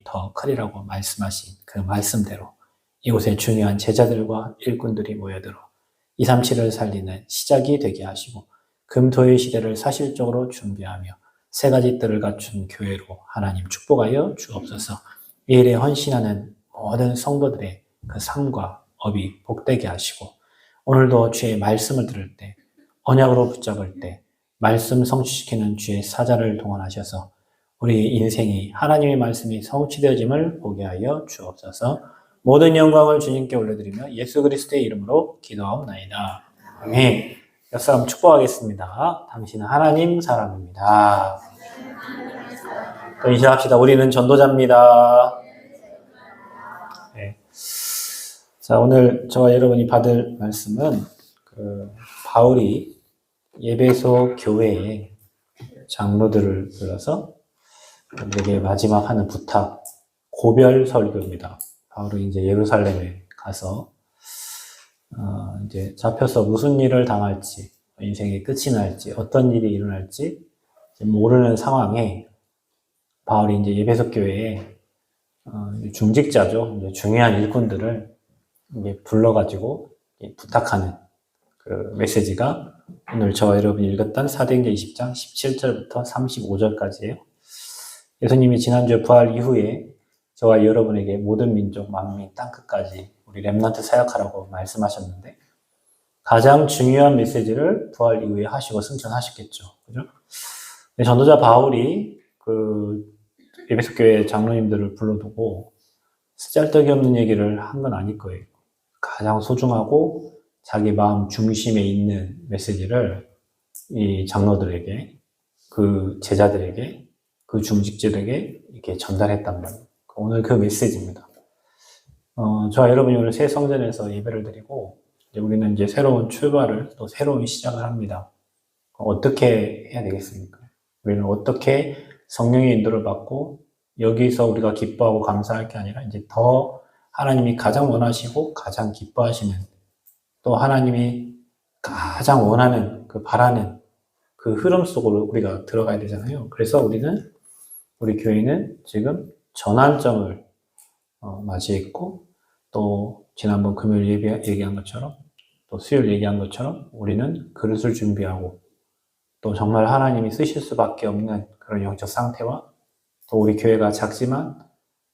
더 크리라고 말씀하신 그 말씀대로 이곳에 중요한 제자들과 일꾼들이 모여들어 237을 살리는 시작이 되게 하시고 금토일 시대를 사실적으로 준비하며 세 가지 뜰을 갖춘 교회로 하나님 축복하여 주옵소서. 이 일에 헌신하는 모든 성도들의 그 삶과 업이 복되게 하시고 오늘도 주의 말씀을 들을 때 언약으로 붙잡을 때 말씀 성취시키는 주의 사자를 동원하셔서 우리 인생이 하나님의 말씀이 성취되어짐을 보게 하여 주옵소서. 모든 영광을 주님께 올려드리며 예수 그리스도의 이름으로 기도하옵나이다. 아멘. 옆 사람 축복하겠습니다. 당신은 하나님 사람입니다. 또 인사합시다. 우리는 전도자입니다. 네. 자, 오늘 저와 여러분이 받을 말씀은 바울이 에베소 교회의 장로들을 불러서 우리에게 마지막 하는 부탁, 고별 설교입니다. 바울이 이제 예루살렘에 가서 이제 잡혀서 무슨 일을 당할지, 인생의 끝이 날지, 어떤 일이 일어날지 모르는 상황에 바울이 이제 에베소 교회에 중직자죠, 이제 중요한 일꾼들을 이제 불러가지고 부탁하는 그 메시지가 오늘 저와 여러분이 읽었던 사도행전 20장 17절부터 35절까지예요. 예수님이 지난주에 부활 이후에 저와 여러분에게 모든 민족, 만민, 땅끝까지 우리 렘넌트 사역하라고 말씀하셨는데 가장 중요한 메시지를 부활 이후에 하시고 승천하셨겠죠. 그죠? 전도자 바울이 그 에베소 교회 장로님들을 불러두고 쓰잘데기 없는 얘기를 한 건 아닐 거예요. 가장 소중하고 자기 마음 중심에 있는 메시지를 이 장로들에게, 그 제자들에게, 그 중직자들에게 이렇게 전달했단 말이에요. 오늘 그 메시지입니다. 저와 여러분이 오늘 새 성전에서 예배를 드리고, 이제 우리는 이제 새로운 출발을, 또 새로운 시작을 합니다. 어떻게 해야 되겠습니까? 우리는 어떻게 성령의 인도를 받고, 여기서 우리가 기뻐하고 감사할 게 아니라, 이제 더 하나님이 가장 원하시고, 가장 기뻐하시는, 또 하나님이 가장 원하는, 그 바라는 그 흐름 속으로 우리가 들어가야 되잖아요. 그래서 우리 교회는 지금 전환점을 맞이했고, 또 지난번 금요일 얘기한 것처럼, 또 수요일 얘기한 것처럼 우리는 그릇을 준비하고, 또 정말 하나님이 쓰실 수밖에 없는 그런 영적 상태와, 또 우리 교회가 작지만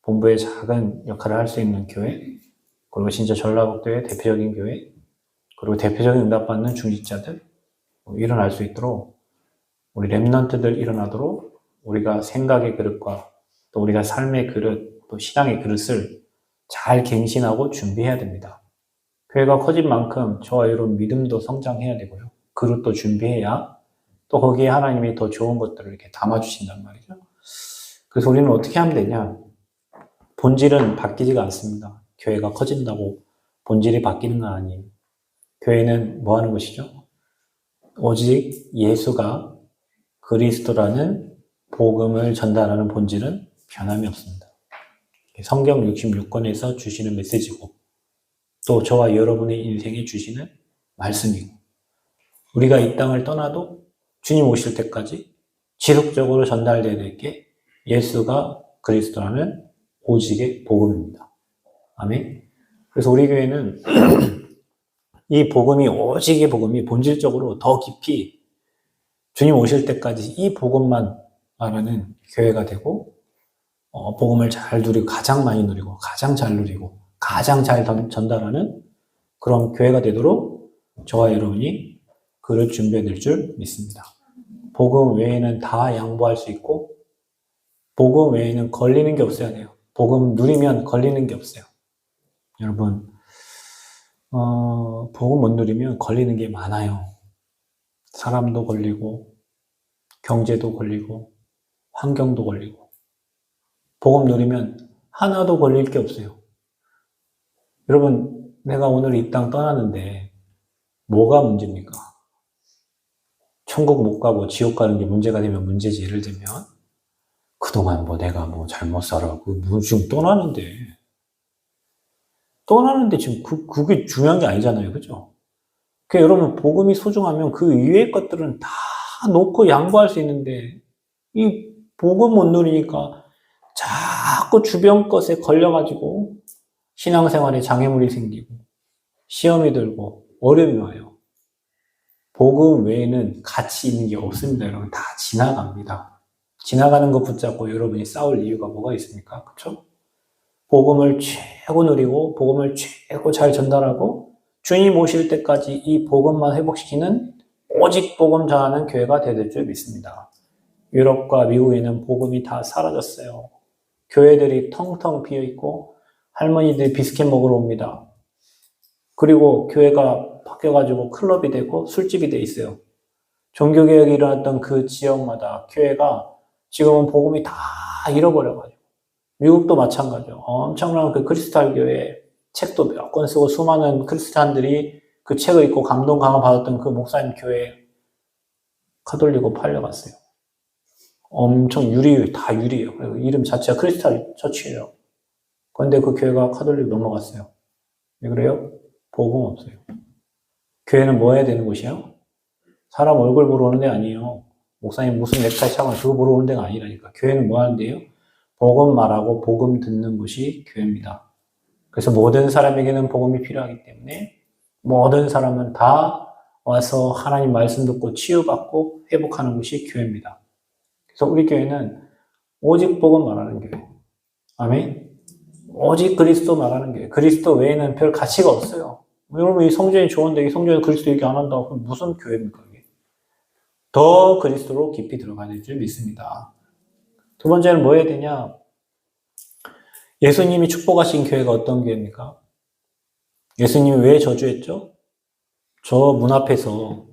본부의 작은 역할을 할 수 있는 교회, 그리고 진짜 전라북도의 대표적인 교회, 그리고 대표적인 응답받는 중직자들 일어날 수 있도록, 우리 렘넌트들 일어나도록 우리가 생각의 그릇과 또 우리가 삶의 그릇, 또 신앙의 그릇을 잘 갱신하고 준비해야 됩니다. 교회가 커진 만큼 저와 여러분 믿음도 성장해야 되고요. 그릇도 준비해야 또 거기에 하나님이 더 좋은 것들을 이렇게 담아주신단 말이죠. 그래서 우리는 어떻게 하면 되냐? 본질은 바뀌지가 않습니다. 교회가 커진다고 본질이 바뀌는 건 아니에요. 교회는 뭐 하는 것이죠? 오직 예수가 그리스도라는 복음을 전달하는 본질은 변함이 없습니다. 성경 66권에서 주시는 메시지고, 또 저와 여러분의 인생에 주시는 말씀이고, 우리가 이 땅을 떠나도 주님 오실 때까지 지속적으로 전달되어야 될 게 예수가 그리스도라는 오직의 복음입니다. 아멘. 그래서 우리 교회는 이 복음이, 오직의 복음이 본질적으로 더 깊이 주님 오실 때까지 이 복음만 말하는 교회가 되고, 복음을 잘 누리고, 가장 많이 누리고, 가장 잘 누리고, 가장 잘 전달하는 그런 교회가 되도록 저와 여러분이 그를 준비해야 될 줄 믿습니다. 복음 외에는 다 양보할 수 있고, 복음 외에는 걸리는 게 없어야 돼요. 복음 누리면 걸리는 게 없어요. 여러분, 복음 못 누리면 걸리는 게 많아요. 사람도 걸리고, 경제도 걸리고, 환경도 걸리고. 복음 누리면 하나도 걸릴 게 없어요. 여러분, 내가 오늘 이 땅 떠나는데 뭐가 문제입니까? 천국 못 가고 지옥 가는 게 문제가 되면 문제지. 예를 들면 그동안 내가 잘못 살아고 지금 떠나는데 지금 그게 중요한 게 아니잖아요. 그죠? 그러니까 여러분, 복음이 소중하면 그 이외의 것들은 다 놓고 양보할 수 있는데, 이 복음 못 누리니까 자꾸 주변 것에 걸려가지고 신앙생활에 장애물이 생기고 시험이 들고 어려움이 와요. 복음 외에는 가치 있는 게 없습니다. 여러분 다 지나갑니다. 지나가는 것 붙잡고 여러분이 싸울 이유가 뭐가 있습니까? 그렇죠? 복음을 최고 누리고 복음을 최고 잘 전달하고 주님 오실 때까지 이 복음만 회복시키는 오직 복음 전하는 교회가 되될 줄 믿습니다. 유럽과 미국에는 복음이 다 사라졌어요. 교회들이 텅텅 비어있고 할머니들이 비스켓 먹으러 옵니다. 그리고 교회가 바뀌어가지고 클럽이 되고 술집이 돼 있어요. 종교개혁이 일어났던 그 지역마다 교회가 지금은 복음이 다 잃어버려가지고 미국도 마찬가지죠. 엄청난 그 크리스탈 교회 책도 몇 권 쓰고 수많은 크리스찬들이 그 책을 읽고 감동 강화 받았던 그 목사님 교회 카톨릭으로 팔려갔어요. 엄청 다 유리예요. 그리고 이름 자체가 크리스탈 처치예요. 그런데 그 교회가 카톨릭 넘어갔어요. 왜 그래요? 복음 없어요. 교회는 뭐 해야 되는 곳이에요? 사람 얼굴 보러 오는 데 아니에요. 목사님 무슨 넥타이 차고 그거 보러 오는 데가 아니라니까. 교회는 뭐 하는 데요? 복음 말하고 복음 듣는 곳이 교회입니다. 그래서 모든 사람에게는 복음이 필요하기 때문에 모든 사람은 다 와서 하나님 말씀 듣고 치유받고 회복하는 곳이 교회입니다. 그래서 우리 교회는 오직 복음 말하는 교회. 아멘. 오직 그리스도 말하는 교회. 그리스도 외에는 별 가치가 없어요. 여러분 이 성전이 좋은데 이 성전에 그리스도 얘기 안 한다고 그럼 무슨 교회입니까? 이게? 더 그리스도로 깊이 들어가야 될 줄 믿습니다. 두 번째는 뭐 해야 되냐? 예수님이 축복하신 교회가 어떤 교회입니까? 예수님이 왜 저주했죠? 저 문 앞에서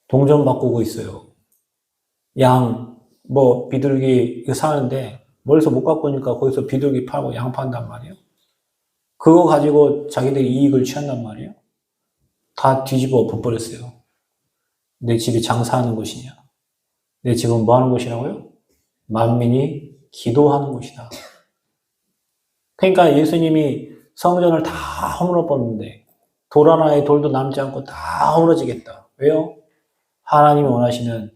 동전 바꾸고 있어요. 비둘기 이거 사는데 멀리서 못 갖고 오니까 거기서 비둘기 팔고 양 판단 말이에요. 그거 가지고 자기들이 이익을 취한단 말이에요. 다 뒤집어 엎어버렸어요. 내 집이 장사하는 곳이냐? 내 집은 뭐 하는 곳이라고요? 만민이 기도하는 곳이다. 그러니까 예수님이 성전을 다 허물어 버렸는데 돌 하나의 돌도 남지 않고 다 허물어지겠다. 왜요? 하나님이 원하시는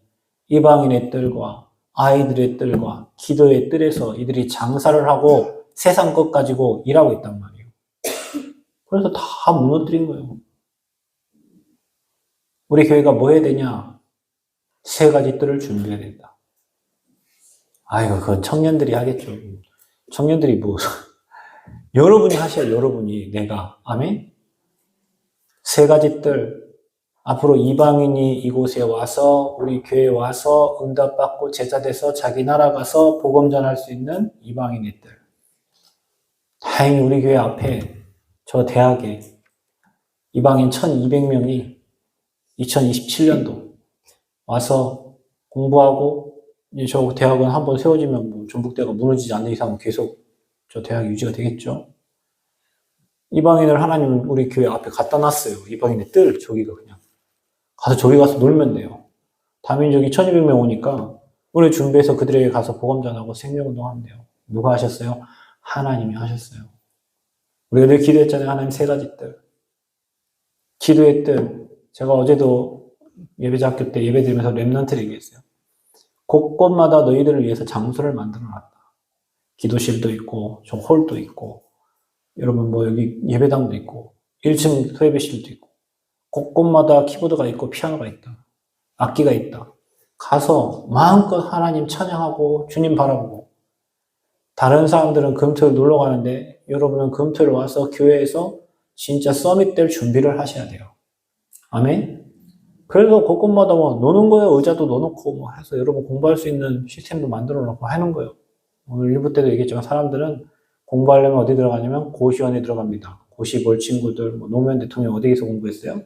이방인의 뜰과 아이들의 뜰과 기도의 뜰에서 이들이 장사를 하고 세상 것 가지고 일하고 있단 말이에요. 그래서 다 무너뜨린 거예요. 우리 교회가 뭐 해야 되냐? 세 가지 뜰을 준비해야 된다. 아이고, 그건 청년들이 하겠죠. 청년들이 뭐, 여러분이 하셔야 여러분이, 내가. 아멘? 세 가지 뜰. 앞으로 이방인이 이곳에 와서, 우리 교회에 와서 응답받고 제자돼서 자기 나라 가서 복음 전할 수 있는 이방인의 뜰. 다행히 우리 교회 앞에 저 대학에 이방인 1200명이 2027년도 와서 공부하고 이제 저 대학은 한번 세워지면 뭐 전북대가 무너지지 않는 이상은 계속 저 대학 유지가 되겠죠. 이방인을 하나님은 우리 교회 앞에 갖다 놨어요. 이방인의 뜰 저기가 그냥 가서 저기 가서 놀면 돼요. 다민족이 1200명 오니까 우리 준비해서 그들에게 가서 복음 전하고 생명운동하면 돼요. 누가 하셨어요? 하나님이 하셨어요. 우리가 늘 기도했잖아요. 하나님 세 가지 뜰. 기도의 뜰. 제가 어제도 예배자 학교 때 예배 드리면서 렘넌트를 얘기했어요. 곳곳마다 너희들을 위해서 장소를 만들어놨다. 기도실도 있고, 저 홀도 있고, 여러분 뭐 여기 예배당도 있고, 1층 소예배실도 있고, 곳곳마다 키보드가 있고, 피아노가 있다. 악기가 있다. 가서 마음껏 하나님 찬양하고, 주님 바라보고, 다른 사람들은 금토일 놀러 가는데, 여러분은 금토일 와서 교회에서 진짜 서밋 될 준비를 하셔야 돼요. 아멘? 그래서 곳곳마다 뭐 노는 거예요. 의자도 넣어놓고 뭐 해서 여러분 공부할 수 있는 시스템도 만들어 놓고 하는 거예요. 오늘 일부 때도 얘기했지만 사람들은 공부하려면 어디 들어가냐면 고시원에 들어갑니다. 고시 볼 친구들, 뭐 노무현 대통령 어디에서 공부했어요?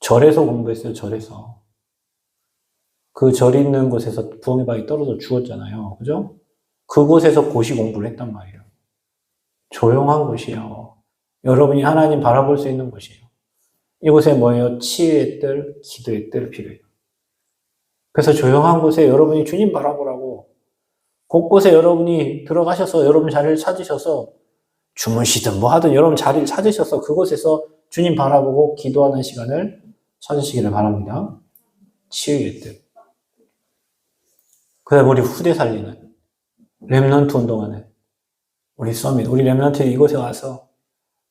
절에서 공부했어요. 절에서. 그 절 있는 곳에서 부엉이 바위 떨어져 죽었잖아요. 그죠? 그곳에서 고시 공부를 했단 말이에요. 조용한 곳이에요. 여러분이 하나님 바라볼 수 있는 곳이에요. 이곳에 뭐예요? 치유의 뜰, 기도의 뜰 필요해요. 그래서 조용한 곳에 여러분이 주님 바라보라고 곳곳에 여러분이 들어가셔서 여러분 자리를 찾으셔서 주무시든 뭐 하든 여러분 자리를 찾으셔서 그곳에서 주님 바라보고 기도하는 시간을 찾으시기를 바랍니다. 치유의 뜰. 그 다음에 우리 후대 살리는 렘넌트 운동하는 우리 서밋, 우리 렘넌트 이곳에 와서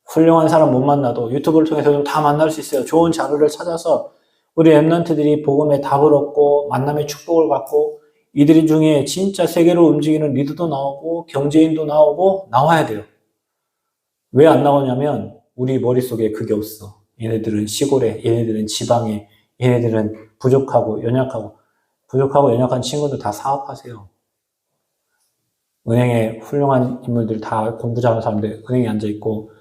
훌륭한 사람 못 만나도 유튜브를 통해서 좀 다 만날 수 있어요. 좋은 자료를 찾아서 우리 렘넌트들이 복음의 답을 얻고 만남의 축복을 받고 이들 중에 진짜 세계로 움직이는 리더도 나오고 경제인도 나오고 나와야 돼요. 왜 안 나오냐면 우리 머릿속에 그게 없어. 얘네들은 시골에, 얘네들은 지방에, 얘네들은 부족하고 연약한 친구들 다 사업하세요. 은행에 훌륭한 인물들 다 공부 잘하는 사람들 은행에 앉아있고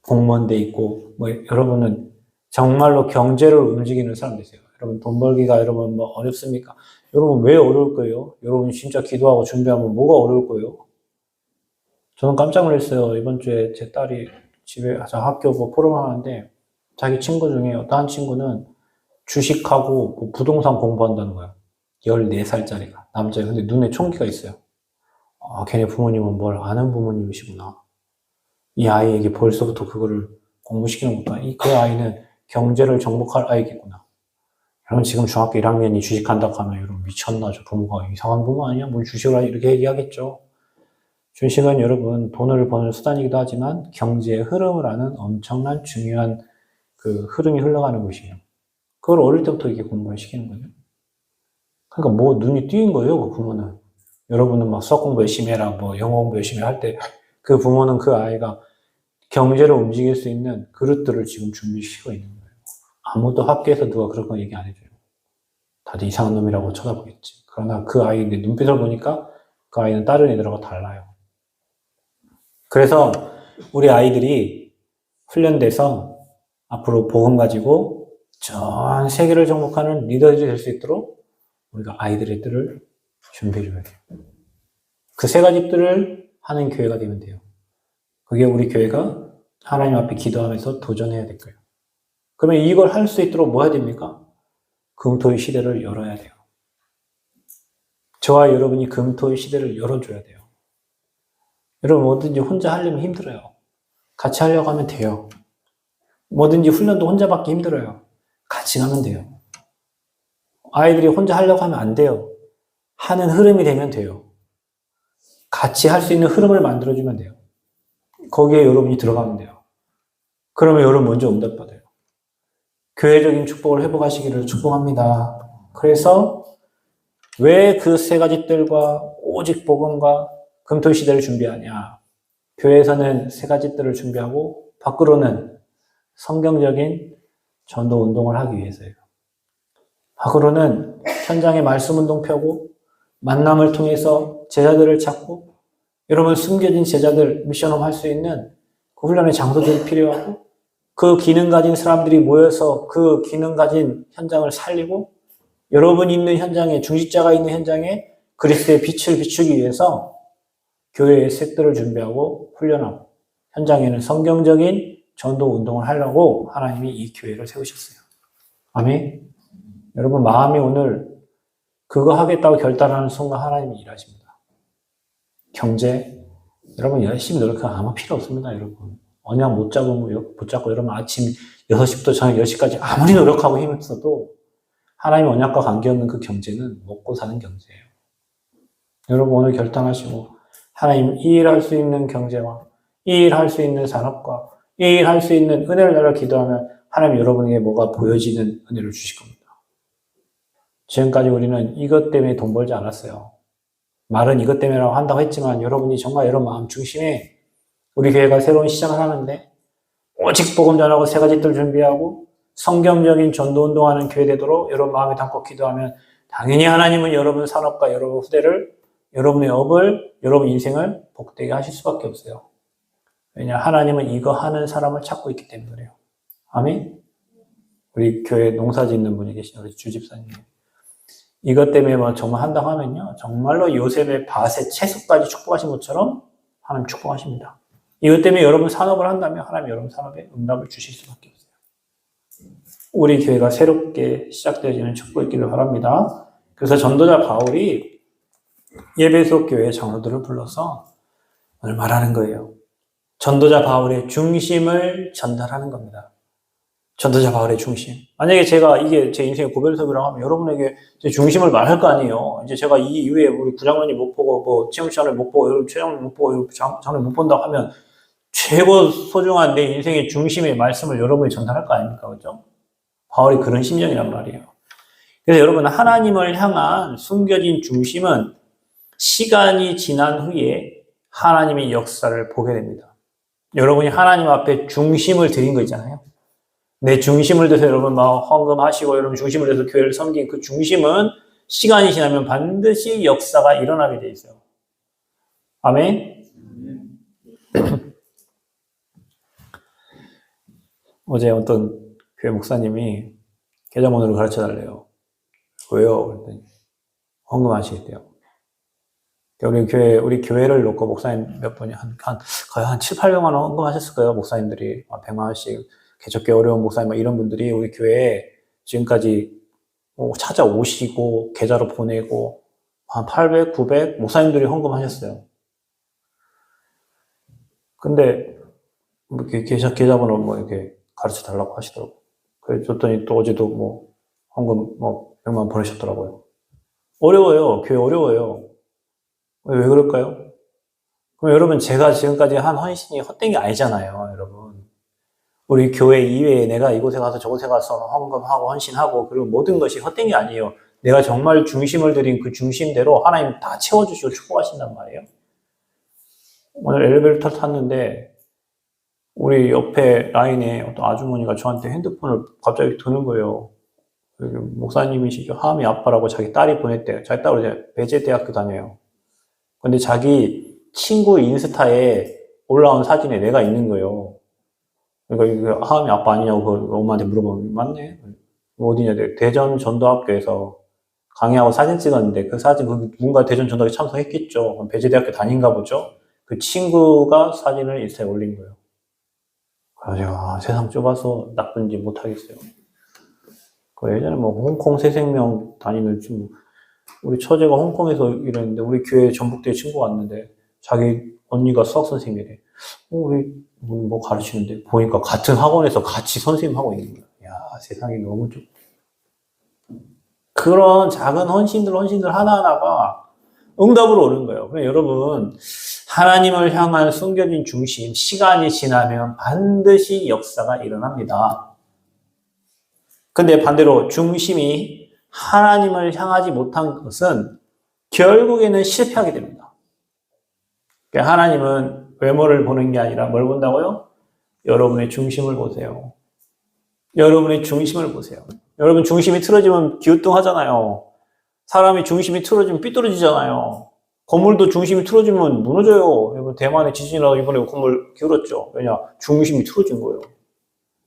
공무원 돼 있고 뭐 여러분은 정말로 경제를 움직이는 사람들이세요. 여러분 돈 벌기가 여러분 뭐 어렵습니까? 여러분 왜 어려울 거예요? 여러분 진짜 기도하고 준비하면 뭐가 어려울 거예요? 저는 깜짝 놀랐어요. 이번 주에 제 딸이 집에 학교 뭐 포럼 하는데 자기 친구 중에 어떤 친구는 주식하고 뭐 부동산 공부한다는 거야. 14살짜리가 남자예요. 근데 눈에 총기가 있어요. 아, 걔네 부모님은 뭘 아는 부모님이시구나. 이 아이에게 벌써부터 그거를 공부시키는 것보다 그 아이는 경제를 정복할 아이겠구나. 여러분 지금 중학교 1학년이 주식한다고 하면 여러분 미쳤나? 저 부모가 이상한 부모 아니야? 뭘 주식을 하냐? 이렇게 얘기하겠죠. 주식은 여러분 돈을 버는 수단이기도 하지만 경제의 흐름을 아는 엄청난 중요한 그 흐름이 흘러가는 곳이에요. 그걸 어릴 때부터 이렇게 공부를 시키는 거예요. 그러니까 뭐 눈이 띄인 거예요, 그 부모는. 여러분은 막 수학 공부 열심히 해라, 뭐 영어 공부 열심히 할 때 그 부모는 그 아이가 경제를 움직일 수 있는 그릇들을 지금 준비시키고 있는 거예요. 아무도 학교에서 누가 그런 거 얘기 안 해줘요. 다들 이상한 놈이라고 쳐다보겠지. 그러나 그 아이의 눈빛을 보니까 그 아이는 다른 애들하고 달라요. 그래서 우리 아이들이 훈련돼서 앞으로 복음 가지고 전 세계를 정복하는 리더들이 될 수 있도록 우리가 아이들의 뜰을 준비해줘야 돼요. 그 세 가지 뜰을 하는 교회가 되면 돼요. 그게 우리 교회가 하나님 앞에 기도하면서 도전해야 될 거예요. 그러면 이걸 할 수 있도록 뭐 해야 됩니까? 금토의 시대를 열어야 돼요. 저와 여러분이 금토의 시대를 열어줘야 돼요. 여러분 뭐든지 혼자 하려면 힘들어요. 같이 하려고 하면 돼요. 뭐든지 훈련도 혼자 받기 힘들어요. 같이 가면 돼요. 아이들이 혼자 하려고 하면 안 돼요. 하는 흐름이 되면 돼요. 같이 할 수 있는 흐름을 만들어주면 돼요. 거기에 여러분이 들어가면 돼요. 그러면 여러분 먼저 응답받아요. 교회적인 축복을 회복하시기를 축복합니다. 그래서 왜 그 세 가지 뜰과 오직 복음과 금토 시대를 준비하냐? 교회에서는 세 가지 뜰을 준비하고 밖으로는 성경적인 전도 운동을 하기 위해서예요. 밖으로는 현장에 말씀 운동 펴고 만남을 통해서 제자들을 찾고 여러분 숨겨진 제자들 미션홈 할 수 있는 그 훈련의 장소들이 필요하고 그 기능 가진 사람들이 모여서 그 기능 가진 현장을 살리고 여러분이 있는 현장에 중직자가 있는 현장에 그리스도의 빛을 비추기 위해서 교회의 색들을 준비하고 훈련하고 현장에는 성경적인 전도 운동을 하려고 하나님이 이 교회를 세우셨어요. 아멘. 여러분 마음이 오늘 그거 하겠다고 결단하는 순간 하나님이 일하십니다. 경제 여러분 열심히 노력하면 아무 필요 없습니다. 여러분 언약 못 잡고 여러분 아침 6시부터 저녁 10시까지 아무리 노력하고 힘써도 하나님 언약과 관계없는 그 경제는 먹고 사는 경제예요. 여러분 오늘 결단하시고 하나님 이 일 할 수 있는 경제와 이 일 할 수 있는 산업과 이 일 할 수 있는 은혜를 달라 기도하면 하나님 여러분에게 뭐가 보여지는 은혜를 주실 겁니다. 지금까지 우리는 이것 때문에 돈 벌지 않았어요. 말은 이것 때문에라고 한다고 했지만 여러분이 정말 여러분 마음 중심에 우리 교회가 새로운 시작을 하는데 오직 복음 전하고 세 가지 뜰 준비하고 성경적인 전도 운동하는 교회 되도록 여러분 마음에 담고 기도하면 당연히 하나님은 여러분 산업과 여러분 후대를 여러분의 업을 여러분 인생을 복되게 하실 수밖에 없어요. 왜냐 하나님은 이거 하는 사람을 찾고 있기 때문에 그래요. 아멘. 우리 교회 농사 짓는 분이 계신 우리 주집사님 이것 때문에 뭐 정말 한다고 하면요 정말로 요셉의 밭에 채소까지 축복하신 것처럼 하나님 축복하십니다. 이것 때문에 여러분 산업을 한다면 하나님 여러분 산업에 응답을 주실 수밖에 없어요. 우리 교회가 새롭게 시작되어지는 축복이 있기를 바랍니다. 그래서 전도자 바울이 예배소 교회 장로들을 불러서 오늘 말하는 거예요. 전도자 바울의 중심을 전달하는 겁니다. 전도자 바울의 중심. 만약에 제가 이게 제 인생의 고별섭이라고 하면 여러분에게 제 중심을 말할 거 아니에요. 이제 제가 이 이후에 우리 부장관님 못 보고, 뭐, 체험 시간을 못 보고, 여러분 최장님 못 보고, 장님 못 본다고 하면 최고 소중한 내 인생의 중심의 말씀을 여러분이 전달할 거 아닙니까? 그죠? 바울이 그런 심정이란 말이에요. 그래서 여러분, 하나님을 향한 숨겨진 중심은 시간이 지난 후에 하나님의 역사를 보게 됩니다. 여러분이 하나님 앞에 중심을 드린 거 있잖아요. 내 중심을 둬서 여러분 막 헌금하시고 여러분 중심을 둬서 교회를 섬긴 그 중심은 시간이 지나면 반드시 역사가 일어나게 돼 있어요. 아멘? 어제 어떤 교회 목사님이 계좌번호를 가르쳐 달래요. 왜요? 그랬더니 헌금하시겠대요. 우리 교회를 놓고 목사님 몇 분이 거의 한 7, 800만 원 헌금하셨을 거예요. 목사님들이 100만 원씩. 개척기 어려운 목사님 이런 분들이 우리 교회에 지금까지 찾아오시고 계좌로 보내고 한 800, 900 목사님들이 헌금하셨어요. 근데 계좌번호 뭐 이렇게 가르쳐 달라고 하시더라고요. 그래서 줬더니 또 어제도 뭐 헌금 뭐 100만 원 보내셨더라고요. 어려워요. 교회 어려워요. 왜 그럴까요? 그럼 여러분 제가 지금까지 한 헌신이 헛된 게 아니잖아요, 여러분. 우리 교회 이외에 내가 이곳에 가서 저곳에 가서 헌금하고 헌신하고 그리고 모든 것이 헛된 게 아니에요. 내가 정말 중심을 들인 그 중심대로 하나님 다 채워주시고 축복하신단 말이에요. 오늘 엘리베이터 탔는데 우리 옆에 라인에 어떤 아주머니가 저한테 핸드폰을 갑자기 드는 거예요. 목사님이시죠. 하암이 아빠라고 자기 딸이 보냈대요. 자기 딸은 이제 배재대학교 다녀요. 근데 자기 친구 인스타에 올라온 사진에 내가 있는 거예요. 그러니까 이거 하암이 아빠 아니냐고 엄마한테 물어보면 맞네. 어디냐? 대전 전도학교에서 강의하고 사진 찍었는데 그 사진 누군가 대전 전도학교에 참석했겠죠. 배재대학교 다닌가 보죠. 그 친구가 사진을 인스타에 올린 거예요. 그래서 세상 좁아서 나쁜지 못하겠어요. 그 예전에 뭐 홍콩 새생명 다니는 친구, 우리 처제가 홍콩에서 일했는데 우리 교회 전북대 친구가 왔는데 자기 언니가 수학 선생님이래. 우리 뭐 가르치는데 보니까 같은 학원에서 같이 선생님 하고 있는 거야. 야, 세상이 너무 좁. 그런 작은 헌신들 하나하나가 응답으로 오는 거예요. 그래서 여러분, 하나님을 향한 숨겨진 중심, 시간이 지나면 반드시 역사가 일어납니다. 근데 반대로 중심이 하나님을 향하지 못한 것은 결국에는 실패하게 됩니다. 그러니까 하나님은 외모를 보는 게 아니라 뭘 본다고요? 여러분의 중심을 보세요. 여러분의 중심을 보세요. 여러분 중심이 틀어지면 기우뚱하잖아요. 사람이 중심이 틀어지면 삐뚤어지잖아요. 건물도 중심이 틀어지면 무너져요. 여러분 대만의 지진이라고 이번에 건물 기울었죠. 왜냐? 중심이 틀어진 거예요.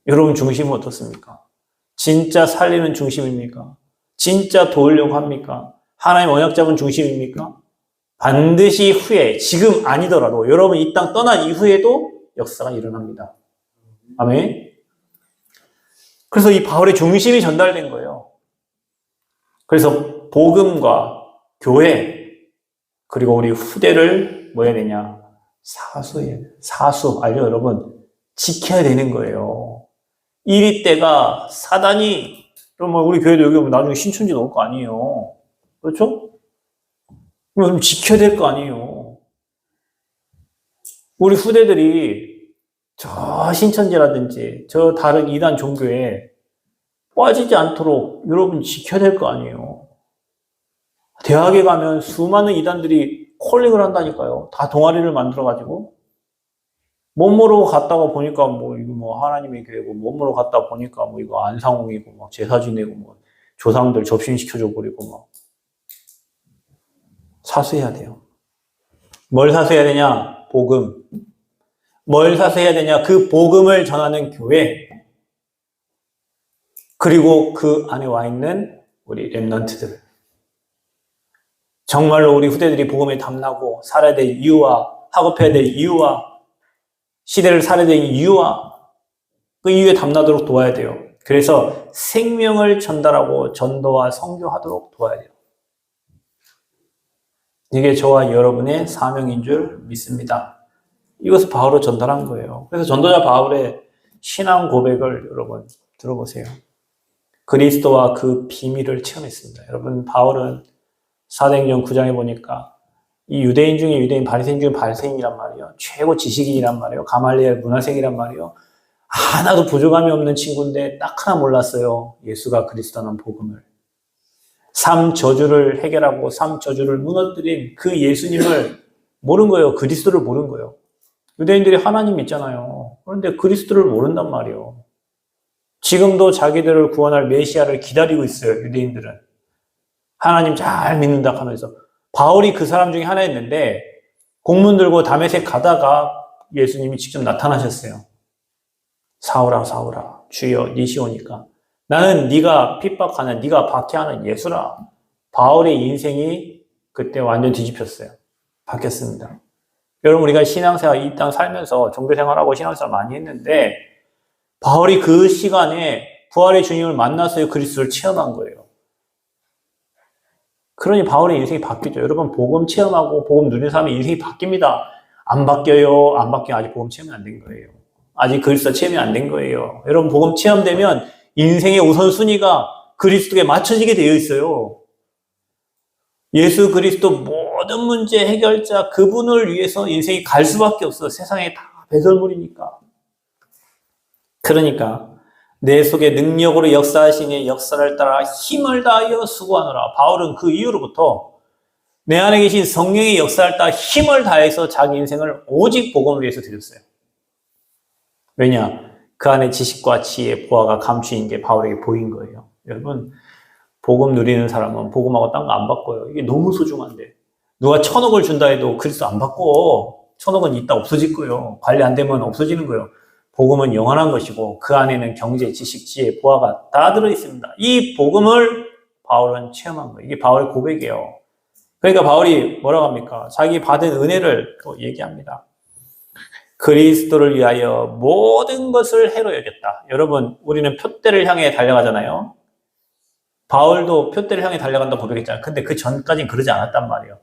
여러분 중심은 어떻습니까? 진짜 살리는 중심입니까? 진짜 도우려고 합니까? 하나님 언약 잡은 중심입니까? 반드시 후에, 지금 아니더라도 여러분 이 땅 떠난 이후에도 역사가 일어납니다. 아멘. 그래서 이 바울의 중심이 전달된 거예요. 그래서 복음과 교회 그리고 우리 후대를 뭐 해야 되냐? 사수 알죠 여러분? 지켜야 되는 거예요. 이리 때가 사단이 그럼 우리 교회도 여기 오면 나중에 신천지 나올 거 아니에요. 그렇죠? 그럼 지켜야 될 거 아니에요. 우리 후대들이 저 신천지라든지 저 다른 이단 종교에 빠지지 않도록 여러분 지켜야 될 거 아니에요. 대학에 가면 수많은 이단들이 콜링을 한다니까요. 다 동아리를 만들어가지고 못 모르고 갔다가 보니까 뭐 이거 뭐 하나님의 교회고 못 모르고 갔다 보니까 뭐 이거 안상홍이고 막 제사 지내고 뭐 조상들 접신시켜줘 버리고 막 사수해야 돼요. 뭘 사수해야 되냐? 복음. 뭘 사수해야 되냐? 그 복음을 전하는 교회. 그리고 그 안에 와 있는 우리 렘넌트들. 정말로 우리 후대들이 복음에 담나고 살아야 될 이유와 학업해야 될 이유와 시대를 살아야 될 이유와 그 이유에 담나도록 도와야 돼요. 그래서 생명을 전달하고 전도와 선교하도록 도와야 돼요. 이게 저와 여러분의 사명인 줄 믿습니다. 이것을 바울로 전달한 거예요. 그래서 전도자 바울의 신앙 고백을 여러분 들어보세요. 그리스도와 그 비밀을 체험했습니다. 여러분, 바울은 사도행전 9장에 보니까 이 유대인 중에 유대인, 바리새인 중에 바리새인이란 말이에요. 최고 지식인이란 말이에요. 가말리엘 문화생이란 말이에요. 하나도 부족함이 없는 친구인데 딱 하나 몰랐어요. 예수가 그리스도라는 복음을. 삼 저주를 해결하고 삼 저주를 무너뜨린 그 예수님을 모른 거예요. 그리스도를 모른 거예요. 유대인들이 하나님 믿잖아요. 그런데 그리스도를 모른단 말이에요. 지금도 자기들을 구원할 메시아를 기다리고 있어요. 유대인들은. 하나님 잘 믿는다 하면서. 바울이 그 사람 중에 하나였는데 공문 들고 다메섹 가다가 예수님이 직접 나타나셨어요. 사울아 사울아 주여 니시 오니까 나는 네가 핍박하는 네가 박해하는 예수라. 바울의 인생이 그때 완전 뒤집혔어요. 바뀌었습니다. 여러분, 우리가 신앙생활 이 땅 살면서 종교생활하고 신앙생활 많이 했는데 바울이 그 시간에 부활의 주님을 만나서 그리스도를 체험한 거예요. 그러니 바울의 인생이 바뀌죠. 여러분, 복음 체험하고 복음 누리는 사람의 인생이 바뀝니다. 안 바뀌어요. 안 바뀌어. 아직 복음 체험이 안 된 거예요. 아직 그리스도 체험이 안 된 거예요. 여러분, 복음 체험되면 인생의 우선순위가 그리스도에 맞춰지게 되어 있어요. 예수 그리스도 모든 문제 해결자 그분을 위해서 인생이 갈 수밖에 없어요. 세상에 다 배설물이니까. 그러니까 내 속에 능력으로 역사하시니 역사를 따라 힘을 다하여 수고하노라. 바울은 그 이후로부터 내 안에 계신 성령의 역사를 따라 힘을 다해서 자기 인생을 오직 복음을 위해서 드렸어요. 왜냐? 그 안에 지식과 지혜, 보화가 감추인 게 바울에게 보인 거예요. 여러분, 복음 누리는 사람은 복음하고 딴 거 안 바꿔요. 이게 너무 소중한데. 누가 1,000억을 준다 해도 그리스도 안 바꿔. 1,000억은 이따 없어질 거예요. 관리 안 되면 없어지는 거예요. 복음은 영원한 것이고 그 안에는 경제, 지식, 지혜, 보화가 다 들어있습니다. 이 복음을 바울은 체험한 거예요. 이게 바울의 고백이에요. 그러니까 바울이 뭐라고 합니까? 자기 받은 은혜를 또 얘기합니다. 그리스도를 위하여 모든 것을 해로 여겼다. 여러분, 우리는 표대를 향해 달려가잖아요. 바울도 표대를 향해 달려간다고 고백했잖아요. 근데 그 전까지는 그러지 않았단 말이에요.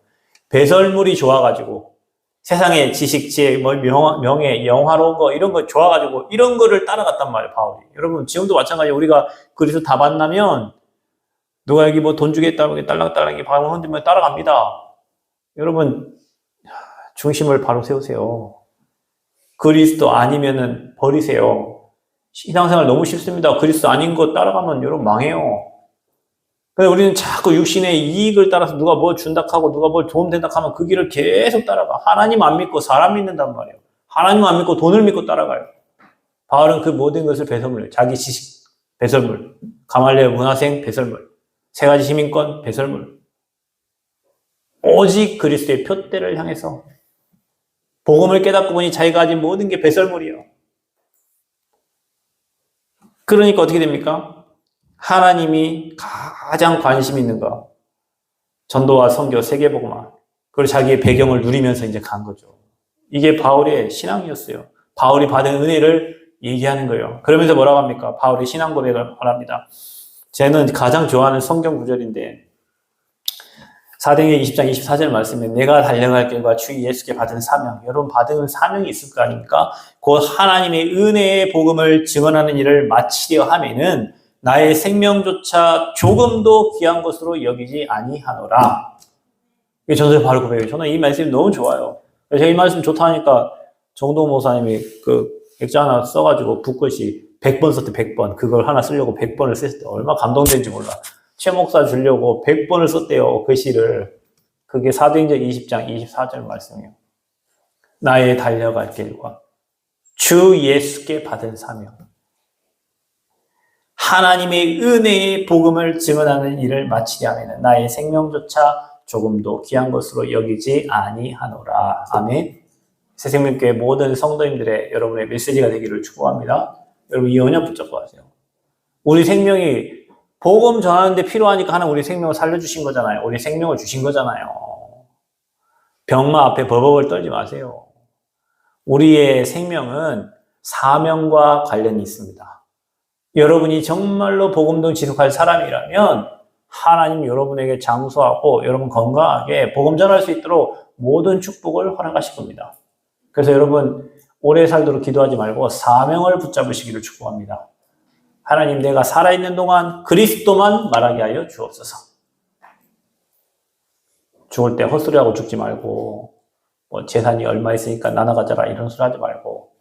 배설물이 좋아가지고 세상의 지식, 지혜, 명예, 영화로운 거 이런 거 좋아가지고 이런 거를 따라갔단 말이에요, 바울이. 여러분, 지금도 마찬가지예요. 우리가 그리스도 다 만나면 누가 여기 뭐 돈 주겠다고 딸랑딸랑 방을 흔들면 따라갑니다. 여러분, 중심을 바로 세우세요. 그리스도 아니면은 버리세요. 신앙생활 너무 쉽습니다. 그리스도 아닌 거 따라가면 여러분 망해요. 그래서 우리는 자꾸 육신의 이익을 따라서 누가 뭐 준다 하고 누가 뭘 도움된다 하면 그 길을 계속 따라가. 하나님 안 믿고 사람 믿는단 말이에요. 하나님 안 믿고 돈을 믿고 따라가요. 바울은 그 모든 것을 배설물, 자기 지식 배설물, 가말리엘 문화생 배설물, 세 가지 시민권 배설물. 오직 그리스도의 표대를 향해서 복음을 깨닫고 보니 자기가 가진 모든 게 배설물이에요. 그러니까 어떻게 됩니까? 하나님이 가장 관심 있는 거, 전도와 선교, 세계복음화, 그리고 자기의 배경을 누리면서 이제 간 거죠. 이게 바울의 신앙이었어요. 바울이 받은 은혜를 얘기하는 거예요. 그러면서 뭐라고 합니까? 바울의 신앙 고백을 말합니다. 저는 가장 좋아하는 성경 구절인데 사도행전 20장 24절 말씀에 내가 달려갈 길과 주 예수께 받은 사명, 여러분 받은 사명이 있을 거 아닙니까? 곧 하나님의 은혜의 복음을 증언하는 일을 마치려 하면은 나의 생명조차 조금도 귀한 것으로 여기지 아니하노라. 이게 전서의 바로 고백이에요. 저는 이 말씀이 너무 좋아요. 제가 이 말씀 좋다 하니까 정동 목사님이 그 액자 하나 써가지고 붓글씨 100번 썼대, 100번. 그걸 하나 쓰려고 100번을 썼대. 얼마나 감동된지 몰라. 최 목사 주려고 100번을 썼대요, 글씨를. 그게 사도행전 20장 24절 말씀이에요. 나의 달려갈 길과 주 예수께 받은 사명. 하나님의 은혜의 복음을 증언하는 일을 마치려 하면 나의 생명조차 조금도 귀한 것으로 여기지 아니하노라. 아멘. 새생명교회 모든 성도님들의 여러분의 메시지가 되기를 축복합니다. 여러분 이 언약 붙잡고 하세요. 우리 생명이 복음 전하는데 필요하니까 하나님 우리 생명을 살려주신 거잖아요. 우리 생명을 주신 거잖아요. 병마 앞에 버벅을 떨지 마세요. 우리의 생명은 사명과 관련이 있습니다. 여러분이 정말로 복음동 지속할 사람이라면 하나님 여러분에게 장수하고 여러분 건강하게 복음 전할 수 있도록 모든 축복을 허락하실 겁니다. 그래서 여러분 오래 살도록 기도하지 말고 사명을 붙잡으시기를 축복합니다. 하나님 내가 살아있는 동안 그리스도만 말하게 하여 주옵소서. 죽을 때 헛소리하고 죽지 말고 뭐 재산이 얼마 있으니까 나눠 가져라 이런 소리 하지 말고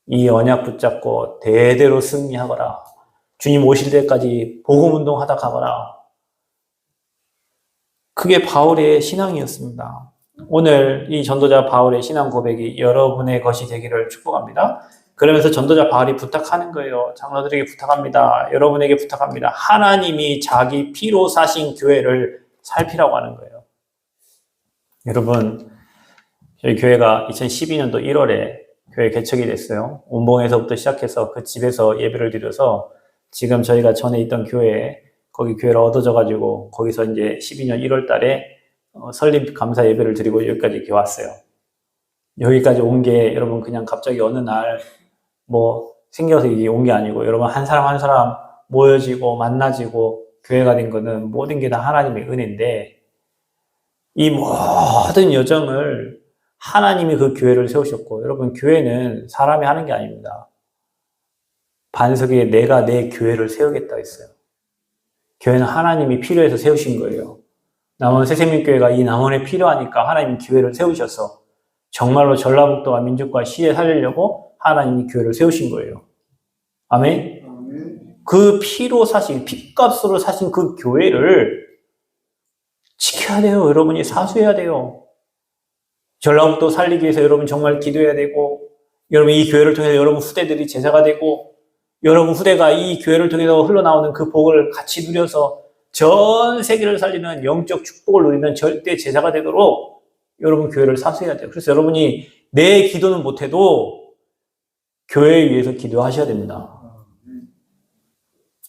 이 언약 붙잡고 대대로 승리하거라. 주님 오실 때까지 복음운동 하다 가거라. 그게 바울의 신앙이었습니다. 오늘 이 전도자 바울의 신앙 고백이 여러분의 것이 되기를 축복합니다. 그러면서 전도자 바울이 부탁하는 거예요. 장로들에게 부탁합니다. 여러분에게 부탁합니다. 하나님이 자기 피로 사신 교회를 살피라고 하는 거예요. 여러분, 저희 교회가 2012년도 1월에 교회 개척이 됐어요. 운봉에서부터 시작해서 그 집에서 예배를 드려서 지금 저희가 전에 있던 교회에 거기 교회를 얻어져가지고 거기서 이제 12년 1월 달에 설립 감사 예배를 드리고 여기까지 이렇게 왔어요. 여기까지 온 게 여러분 그냥 갑자기 어느 날 뭐 생겨서 이게 온 게 아니고 여러분 한 사람 한 사람 모여지고 만나지고 교회가 된 거는 모든 게 다 하나님의 은혜인데 이 모든 여정을 하나님이 그 교회를 세우셨고 여러분 교회는 사람이 하는 게 아닙니다. 반석에 내가 내 교회를 세우겠다 했어요. 교회는 하나님이 필요해서 세우신 거예요. 남원 새생명교회가 이 남원에 필요하니까 하나님이 교회를 세우셔서 정말로 전라북도와 민족과 시에 살리려고 하나님이 교회를 세우신 거예요. 아멘? 그 피로 사신, 핏값으로 사신 그 교회를 지켜야 돼요. 여러분이 사수해야 돼요. 전라북도 살리기 위해서 여러분 정말 기도해야 되고 여러분 이 교회를 통해서 여러분 후대들이 제자가 되고 여러분 후대가 이 교회를 통해서 흘러나오는 그 복을 같이 누려서 전 세계를 살리는 영적 축복을 누리는 절대 제자가 되도록 여러분 교회를 사수해야 돼요. 그래서 여러분이 내 기도는 못해도 교회에 위해서 기도하셔야 됩니다.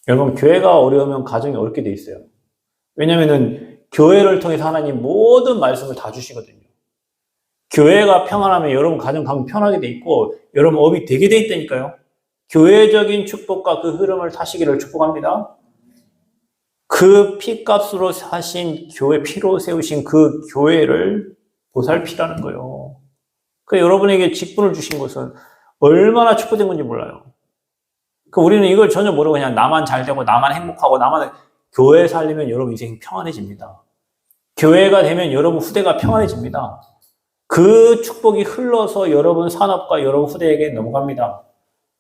여러분 교회가 어려우면 가정이 어렵게 돼 있어요. 왜냐면은 교회를 통해서 하나님 모든 말씀을 다 주시거든요. 교회가 평안하면 여러분 가정 가면 편하게 돼 있고 여러분 업이 되게 돼 있다니까요. 교회적인 축복과 그 흐름을 타시기를 축복합니다. 그 피값으로 사신 교회, 피로 세우신 그 교회를 보살피라는 거예요. 그 여러분에게 직분을 주신 것은 얼마나 축복된 건지 몰라요. 그 우리는 이걸 전혀 모르고 그냥 나만 잘 되고 나만 행복하고 나만 교회 살리면 여러분 인생이 평안해집니다. 교회가 되면 여러분 후대가 평안해집니다. 그 축복이 흘러서 여러분 산업과 여러분 후대에게 넘어갑니다.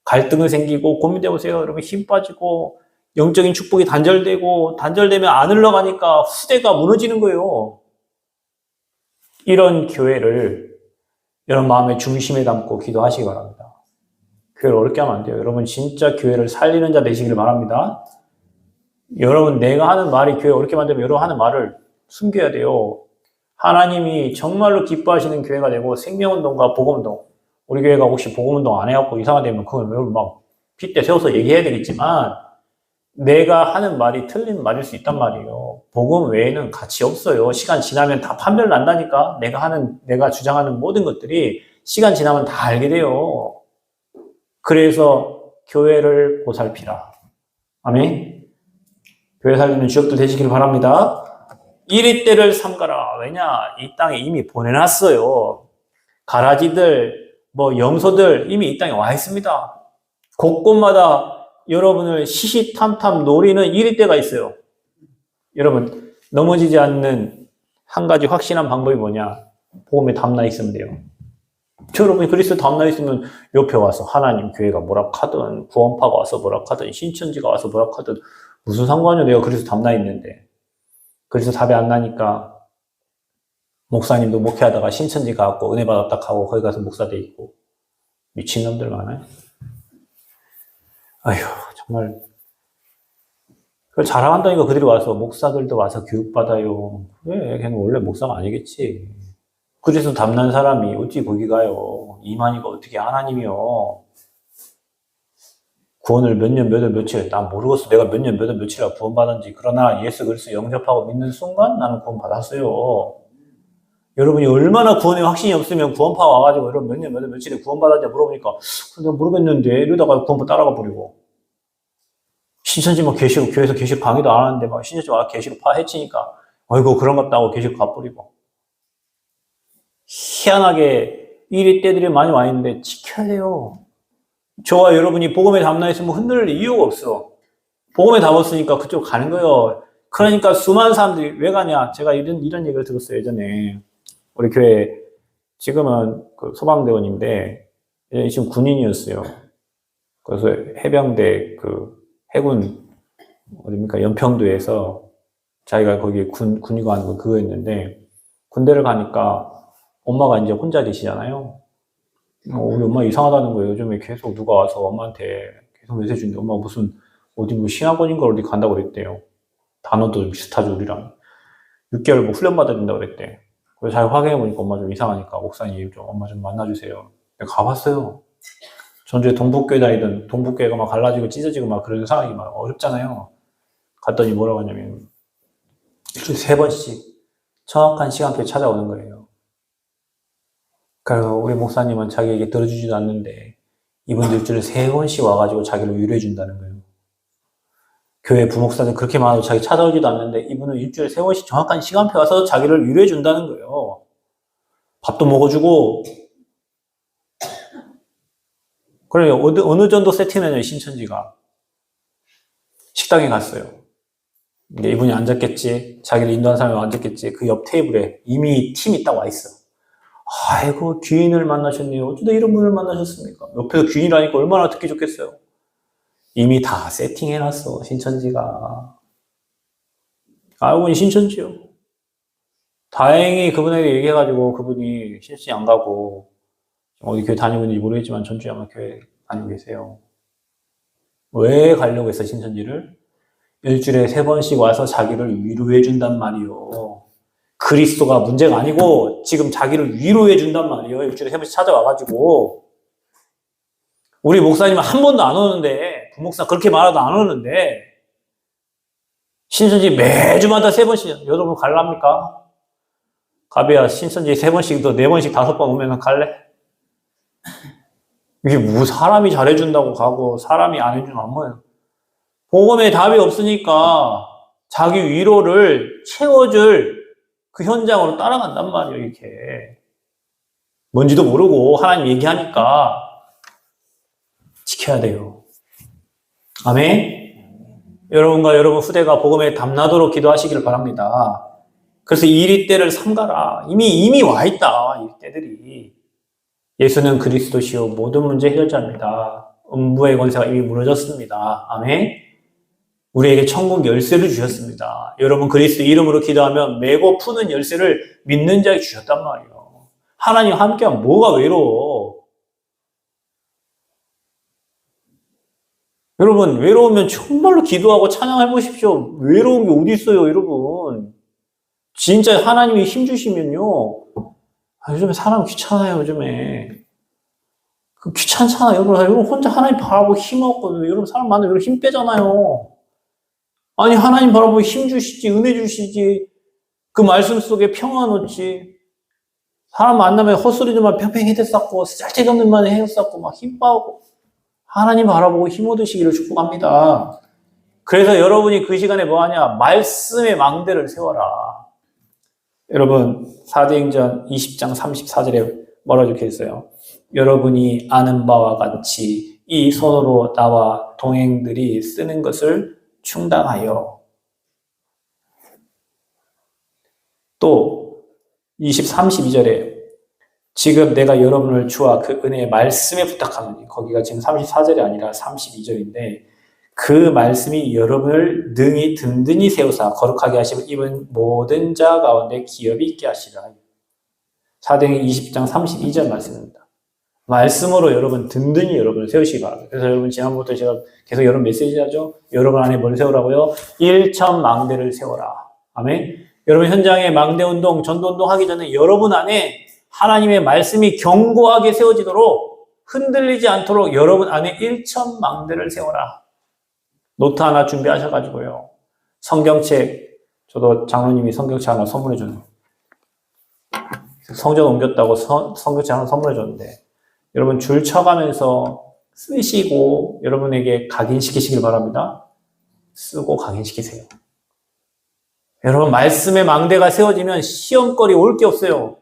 갈등이 생기고 고민돼 보세요. 여러분 힘 빠지고 영적인 축복이 단절되면 안 흘러가니까 후대가 무너지는 거예요. 이런 교회를 여러분 마음의 중심에 담고 기도하시기 바랍니다. 교회를 어렵게 하면 안 돼요. 여러분 진짜 교회를 살리는 자 되시기를 바랍니다. 여러분 내가 하는 말이 교회 어렵게 만들면 여러분 하는 말을 숨겨야 돼요. 하나님이 정말로 기뻐하시는 교회가 되고 생명운동과 복음운동, 우리 교회가 혹시 복음운동 안 해갖고 이상하다면 그걸 여러분 막 핏대 세워서 얘기해야 되겠지만 내가 하는 말이 틀린 말일 수 있단 말이에요. 복음 외에는 가치 없어요. 시간 지나면 다 판별 난다니까. 내가 주장하는 모든 것들이 시간 지나면 다 알게 돼요. 그래서 교회를 보살피라. 아멘. 교회 살리는 주역들 되시길 바랍니다. 이리 때를 삼가라. 왜냐? 이 땅에 이미 보내놨어요. 가라지들, 염소들 이미 이 땅에 와 있습니다. 곳곳마다 여러분을 시시탐탐 노리는 이리 때가 있어요. 여러분 넘어지지 않는 한 가지 확실한 방법이 뭐냐? 복음에 담나 있으면 돼요. 여러분이 그리스도 담나 있으면 옆에 와서 하나님 교회가 뭐라 하든 구원파가 와서 뭐라 하든 신천지가 와서 뭐라 하든 무슨 상관이야. 내가 그리스도 담나 있는데. 그래서 답이 안 나니까 목사님도 목회하다가 신천지 가고 은혜 받았다 하고 거기 가서 목사 돼 있고 미친놈들 많아요. 아휴 정말 그걸 자랑한다니까 그들이 와서 목사들도 와서 교육받아요. 그래 걔는 원래 목사가 아니겠지. 그래서 담난 사람이 어찌 거기 가요. 이만희가 어떻게 하나님이요. 구원을 몇 년, 몇 월, 며칠, 난 모르겠어. 내가 몇 년, 몇 월, 며칠이나 구원받았는지. 그러나 예수 그리스도 영접하고 믿는 순간 나는 구원받았어요. 여러분이 얼마나 구원에 확신이 없으면 구원파 와가지고 여러분 몇 년, 몇 월, 며칠에 구원받았냐 물어보니까 내가 모르겠는데 이러다가 구원파 따라가 버리고 신천지 계시록 교회에서 계시록 강의도 안 하는데 신천지 와 계시록 파 해치니까 아이고 그런갑다 하고 계시록 가버리고 희한하게 이리 때들이 많이 와 있는데 지켜야 돼요. 저와 여러분이 복음에 담나 있으면 흔들릴 이유가 없어. 복음에 담았으니까 그쪽 가는 거예요. 그러니까 수많은 사람들이 왜 가냐? 제가 이런 얘기를 들었어요, 예전에. 우리 교회, 지금은 그 소방대원인데, 예전에 지금 군인이었어요. 그래서 해병대 그 해군, 어딥니까? 연평도에서 자기가 거기 군의관 그거였는데, 군대를 가니까 엄마가 이제 혼자 계시잖아요. 우리 엄마 이상하다는 거예요. 요즘에 계속 누가 와서 엄마한테 계속 메시지 주는데, 엄마 무슨, 어디 뭐 신학원인가 어디 간다고 그랬대요. 단어도 비슷하죠, 우리랑. 6개월 뭐 훈련 받아야 된다고 그랬대. 그래서 잘 확인해보니까 엄마 좀 이상하니까, 목사님 좀 엄마 좀 만나주세요. 내가 가봤어요. 전주에 동북교회 다니던 동북교회가 막 갈라지고 찢어지고 막 그런 상황이 막 어렵잖아요. 갔더니 뭐라고 하냐면, 일주일에 3번씩 정확한 시간표에 찾아오는 거예요. 그래서 우리 목사님은 자기에게 들어주지도 않는데, 이분들 일주일에 3번씩 와가지고 자기를 위로해준다는 거예요. 교회 부목사들 그렇게 많아도 자기 찾아오지도 않는데 이분은 일주일에 3번씩 정확한 시간표 와서 자기를 위로해 준다는 거예요. 밥도 먹어주고. 그래요. 어느 정도 세팅했냐면 신천지가. 식당에 갔어요. 이분이 앉았겠지. 자기를 인도한 사람이 앉았겠지. 그 옆 테이블에 이미 팀이 딱 와 있어. 아이고 귀인을 만나셨네요. 어쩌다 이런 분을 만나셨습니까? 옆에서 귀인이라니까 얼마나 듣기 좋겠어요. 이미 다 세팅해놨어, 신천지가. 알고 보니 신천지요. 다행히 그분에게 얘기해가지고 그분이 신천지 안 가고, 어디 교회 다니고 있는지 모르겠지만 전주에 아마 교회 다니고 계세요. 왜 가려고 했어, 신천지를? 일주일에 3번씩 와서 자기를 위로해준단 말이요. 그리스도가 문제가 아니고 지금 자기를 위로해준단 말이요. 일주일에 3번씩 찾아와가지고. 우리 목사님은 한 번도 안 오는데, 부목사 그렇게 말하도 안 오는데, 신천지 매주마다 3번씩, 여러분 갈랍니까? 가비야, 신천지 3번씩, 또 4번씩, 5번 오면 갈래? 이게 뭐 사람이 잘해준다고 가고, 사람이 안 해주면 안 모여요. 복음에 답이 없으니까, 자기 위로를 채워줄 그 현장으로 따라간단 말이에요, 이렇게. 뭔지도 모르고, 하나님 얘기하니까, 지켜야 돼요. 아멘? 여러분과 여러분 후대가 복음에 담나도록 기도하시기를 바랍니다. 그래서 이 때를 삼가라. 이미 와 있다. 이 때들이. 예수는 그리스도시요 모든 문제 해결자입니다. 음부의 권세가 이미 무너졌습니다. 아멘? 우리에게 천국 열쇠를 주셨습니다. 여러분 그리스도 이름으로 기도하면 메고 푸는 열쇠를 믿는 자에게 주셨단 말이에요. 하나님 함께하면 뭐가 외로워? 여러분 외로우면 정말로 기도하고 찬양해 보십시오. 외로운 게 어디 있어요, 여러분. 진짜 하나님이 힘 주시면요. 요즘에 사람 귀찮아요, 요즘에. 귀찮잖아요, 여러분. 혼자 하나님 바라보고 힘 없거든요. 여러분 사람 많으면 여러분 힘 빼잖아요. 아니 하나님 바라보고 힘 주시지, 은혜 주시지. 그 말씀 속에 평안 얻지. 사람 만나면 헛소리들만 팽팽 헤드 쌓고 쓸데없는 말에 헤드 쌓고 막 힘 빠고. 하나님 바라보고 힘 얻으시기를 축복합니다. 그래서 여러분이 그 시간에 뭐 하냐? 말씀의 망대를 세워라. 여러분 사도행전 20장 34절에 뭐라 적혀 있어요? 여러분이 아는 바와 같이 이 손으로 나와 동행들이 쓰는 것을 충당하여. 또 32절에 지금 내가 여러분을 주와 그 은혜의 말씀에 부탁하노니, 거기가 지금 34절이 아니라 32절인데 그 말씀이 여러분을 능히 든든히 세우사 거룩하게 하시고 입은 모든 자 가운데 기업이 있게 하시라. 사도행전 20장 32절 말씀입니다. 말씀으로 여러분 든든히 여러분을 세우시기 바랍니다. 그래서 여러분 지난번부터 제가 계속 여러분 메시지 하죠. 여러분 안에 뭘 세우라고요? 일천망대를 세워라. 아멘. 여러분 현장에 망대운동, 전도운동 하기 전에 여러분 안에 하나님의 말씀이 견고하게 세워지도록 흔들리지 않도록 여러분 안에 일천망대를 세워라. 노트 하나 준비하셔가지고요. 성경책, 저도 장로님이 성경책 하나 선물해줬는데, 성전 옮겼다고 성경책 하나 선물해줬는데, 여러분 줄 쳐가면서 쓰시고 여러분에게 각인시키시길 바랍니다. 쓰고 각인시키세요. 여러분 말씀의 망대가 세워지면 시험거리 올 게 없어요.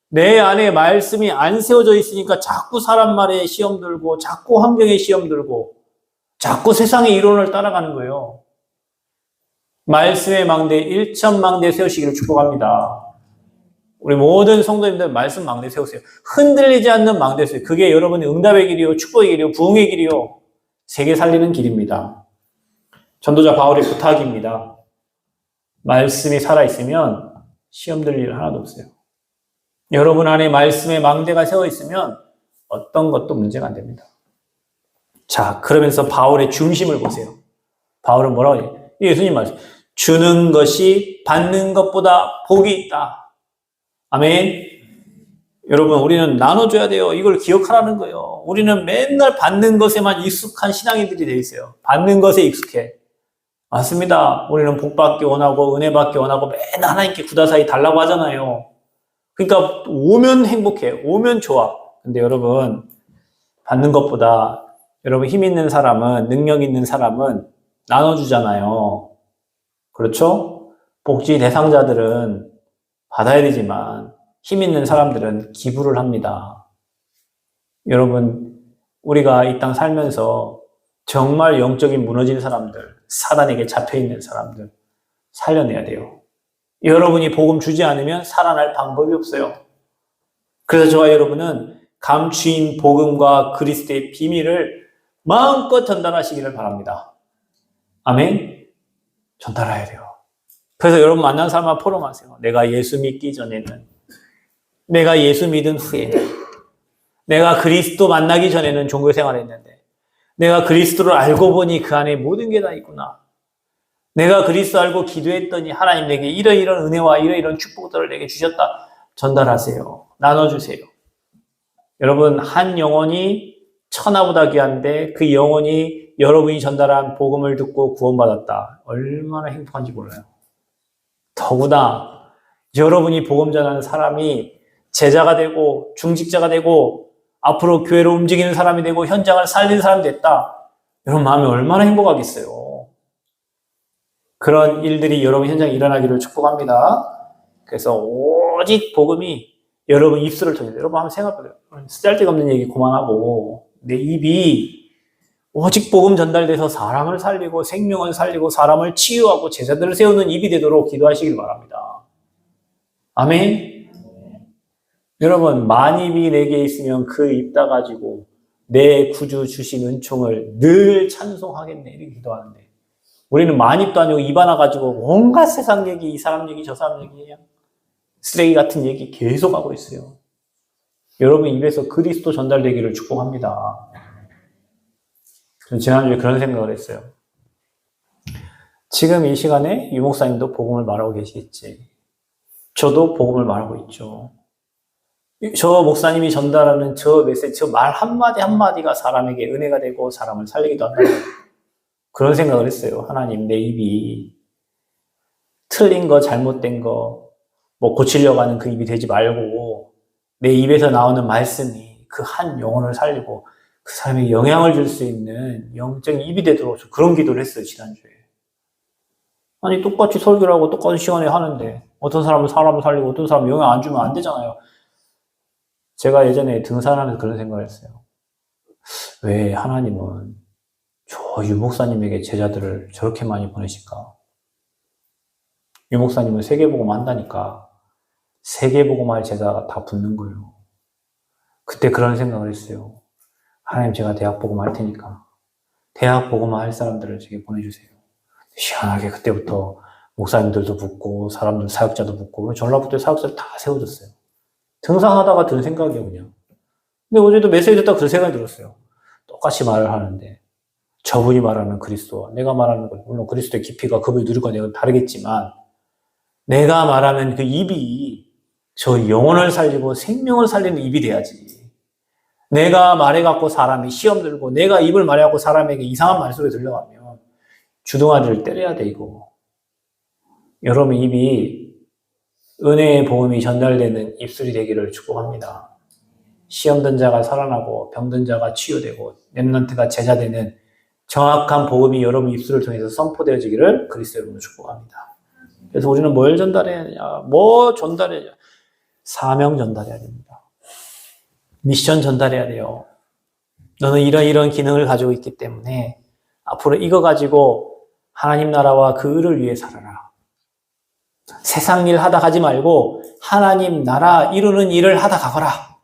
내 안에 말씀이 안 세워져 있으니까 자꾸 사람 말에 시험 들고 자꾸 환경에 시험 들고 자꾸 세상의 이론을 따라가는 거예요. 말씀의 망대, 일천망대 세우시기를 축복합니다. 우리 모든 성도님들 말씀 망대 세우세요. 흔들리지 않는 망대 세우세요. 그게 여러분의 응답의 길이요, 축복의 길이요, 부흥의 길이요, 세계 살리는 길입니다. 전도자 바울의 부탁입니다. 말씀이 살아있으면 시험 들 일 하나도 없어요. 여러분 안에 말씀의 망대가 세워있으면 어떤 것도 문제가 안 됩니다. 자, 그러면서 바울의 중심을 보세요. 바울은 뭐라고 해요? 예수님 말씀. 주는 것이 받는 것보다 복이 있다. 아멘. 여러분, 우리는 나눠줘야 돼요. 이걸 기억하라는 거예요. 우리는 맨날 받는 것에만 익숙한 신앙인들이 되어 있어요. 받는 것에 익숙해. 맞습니다. 우리는 복 받기 원하고 은혜 받기 원하고 맨날 하나님께 구다사이 달라고 하잖아요. 그러니까 오면 행복해. 오면 좋아. 근데 여러분, 받는 것보다 여러분 힘 있는 사람은, 능력 있는 사람은 나눠주잖아요. 그렇죠? 복지 대상자들은 받아야 되지만 힘 있는 사람들은 기부를 합니다. 여러분, 우리가 이 땅 살면서 정말 영적인 무너진 사람들, 사단에게 잡혀있는 사람들 살려내야 돼요. 여러분이 복음 주지 않으면 살아날 방법이 없어요. 그래서 저와 여러분은 감추인 복음과 그리스도의 비밀을 마음껏 전달하시기를 바랍니다. 아멘? 전달해야 돼요. 그래서 여러분 만난 사람과 포럼하세요. 내가 예수 믿기 전에는, 내가 예수 믿은 후에는, 내가 그리스도 만나기 전에는 종교생활을 했는데 내가 그리스도를 알고 보니 그 안에 모든 게 다 있구나. 내가 그리스도 알고 기도했더니 하나님 내게 이러이런 은혜와 이러이런 축복들을 내게 주셨다. 전달하세요. 나눠주세요. 여러분, 한 영혼이 천하보다 귀한데 그 영혼이 여러분이 전달한 복음을 듣고 구원받았다. 얼마나 행복한지 몰라요. 더구나 여러분이 복음 전하는 사람이 제자가 되고 중직자가 되고 앞으로 교회로 움직이는 사람이 되고 현장을 살리는 사람이 됐다. 여러분 마음이 얼마나 행복하겠어요. 그런 일들이 여러분 현장에 일어나기를 축복합니다. 그래서 오직 복음이 여러분 입술을 통해서, 여러분 한번 생각해보세요. 쓰잘데가 없는 얘기 그만하고 내 입이 오직 복음 전달돼서 사람을 살리고 생명을 살리고 사람을 치유하고 제자들을 세우는 입이 되도록 기도하시길 바랍니다. 아멘. 여러분, 만입이 내게 있으면 그 입 다 가지고 내 구주 주신 은총을 늘 찬송하겠네, 이렇게 기도하는데 우리는 만입도 아니고 입 하나 가지고 온갖 세상 얘기, 이 사람 얘기 저 사람 얘기예요. 쓰레기 같은 얘기 계속하고 있어요. 여러분 입에서 그리스도 전달되기를 축복합니다. 저는 지난주에 그런 생각을 했어요. 지금 이 시간에 유 목사님도 복음을 말하고 계시겠지. 저도 복음을 말하고 있죠. 저 목사님이 전달하는 저 메시지, 저 말 한마디 한마디가 사람에게 은혜가 되고 사람을 살리기도 한다. 그런 생각을 했어요. 하나님, 내 입이 틀린 거, 잘못된 거, 뭐 고치려고 하는 그 입이 되지 말고 내 입에서 나오는 말씀이 그 한 영혼을 살리고 그 사람에게 영향을 줄 수 있는 영적인 입이 되도록 그런 기도를 했어요, 지난주에. 아니, 똑같이 설교를 하고 똑같은 시간에 하는데 어떤 사람은 사람을 살리고 어떤 사람은 영향 안 주면 안 되잖아요. 제가 예전에 등산하면서 그런 생각을 했어요. 왜 하나님은 저 유 목사님에게 제자들을 저렇게 많이 보내실까? 유 목사님은 세계복음 한다니까 세계복음 할 제자가 다 붙는 거예요. 그때 그런 생각을 했어요. 하나님, 제가 대학복음 할 테니까 대학복음 할 사람들을 제게 보내주세요. 희한하게 그때부터 목사님들도 붙고 사람들 사역자도 붙고 전라북도에 사역자를 다 세워줬어요. 등산하다가 든 생각이에요, 그냥. 근데 어제도 메시지 듣다가 그 생각이 들었어요. 똑같이 말을 하는데 저분이 말하는 그리스도와 내가 말하는 것, 물론 그리스도의 깊이가 그분이 누릴과 내가 다르겠지만 내가 말하는 그 입이 저 영혼을 살리고 생명을 살리는 입이 돼야지. 내가 말해갖고 사람이 시험 들고 내가 입을 말해갖고 사람에게 이상한 말소리 들려가면 주둥아리를 때려야 돼, 이거. 여러분 입이 은혜의 복음이 전달되는 입술이 되기를 축복합니다. 시험든 자가 살아나고 병든 자가 치유되고 렘넌트가 제자되는 정확한 복음이 여러분 입술을 통해서 선포되어지기를 그리스도 이름으로 축복합니다. 그래서 우리는 뭘 전달해야 되냐? 뭐 전달해야 되냐? 사명 전달해야 됩니다. 미션 전달해야 돼요. 너는 이런 기능을 가지고 있기 때문에 앞으로 이거 가지고 하나님 나라와 그 의를 위해 살아라. 세상 일 하다 가지 말고 하나님 나라 이루는 일을 하다 가거라.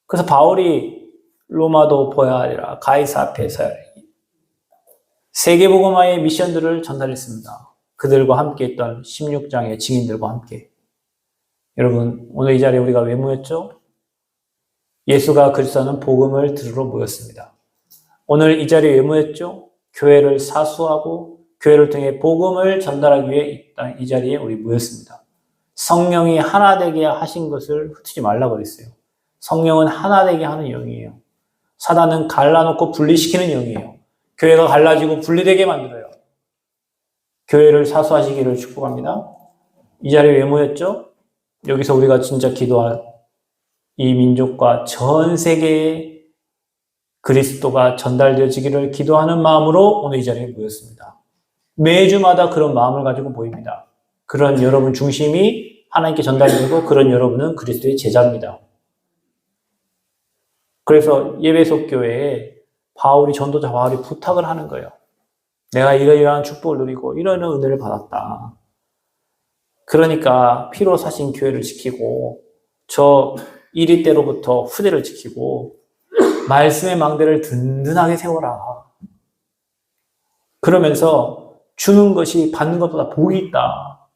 그래서 바울이 로마도 보야 하리라, 가이사 앞에 서야 하리라. 세계복음화의 미션들을 전달했습니다. 그들과 함께 있던 16장의 증인들과 함께. 여러분, 오늘 이 자리에 우리가 왜 모였죠? 예수가 그리스도는 복음을 들으러 모였습니다. 오늘 이 자리에 왜 모였죠? 교회를 사수하고 교회를 통해 복음을 전달하기 위해 이 자리에 우리 모였습니다. 성령이 하나 되게 하신 것을 흩지 말라고 그랬어요. 성령은 하나 되게 하는 영이에요. 사단은 갈라놓고 분리시키는 영이에요. 교회가 갈라지고 분리되게 만들어요. 교회를 사수하시기를 축복합니다. 이 자리에 왜 모였죠? 여기서 우리가 진짜 기도할 이 민족과 전 세계에 그리스도가 전달되어지기를 기도하는 마음으로 오늘 이 자리에 모였습니다. 매주마다 그런 마음을 가지고 모입니다. 그런 여러분 중심이 하나님께 전달되고 그런 여러분은 그리스도의 제자입니다. 그래서 예배소 교회에 전도자 바울이 부탁을 하는 거예요. 내가 이러이러한 축복을 누리고 이런 은혜를 받았다. 그러니까 피로 사신 교회를 지키고 저 이리 때로부터 후대를 지키고 말씀의 망대를 든든하게 세워라. 그러면서 주는 것이 받는 것보다 복이 있다.